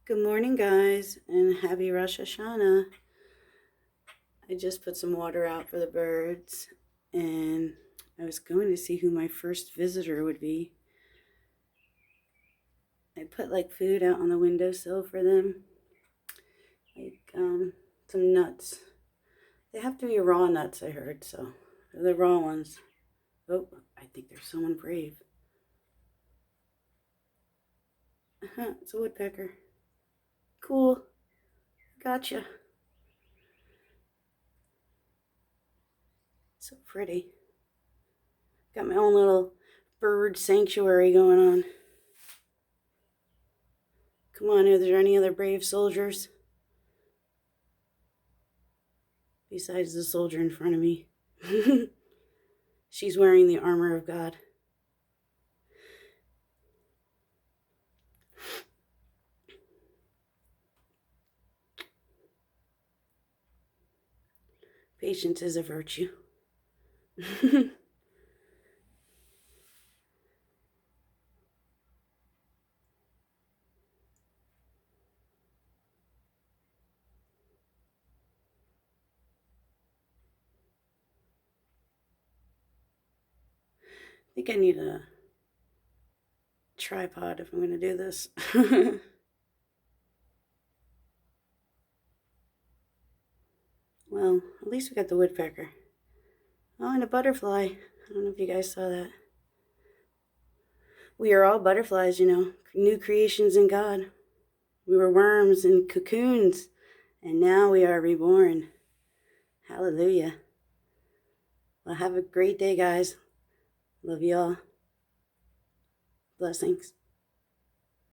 Good morning, guys, and happy Rosh Hashanah. I just put some water out for the birds, and I was going to see who my first visitor would be. I put food out on the windowsill for them, some nuts. They have to be raw nuts, I heard, so they're the raw ones. Oh, I think there's someone brave. It's a woodpecker. Cool. Gotcha. So pretty. Got my own little bird sanctuary going on. Come on, are there any other brave soldiers? Besides the soldier in front of me. She's wearing the armor of God. Patience is a virtue. I think I need a tripod if I'm going to do this. Well, at least we got the woodpecker. Oh, and a butterfly. I don't know if you guys saw that. We are all butterflies, new creations in God. We were worms and cocoons, and now we are reborn. Hallelujah. Well, have a great day, guys. Love y'all. Blessings.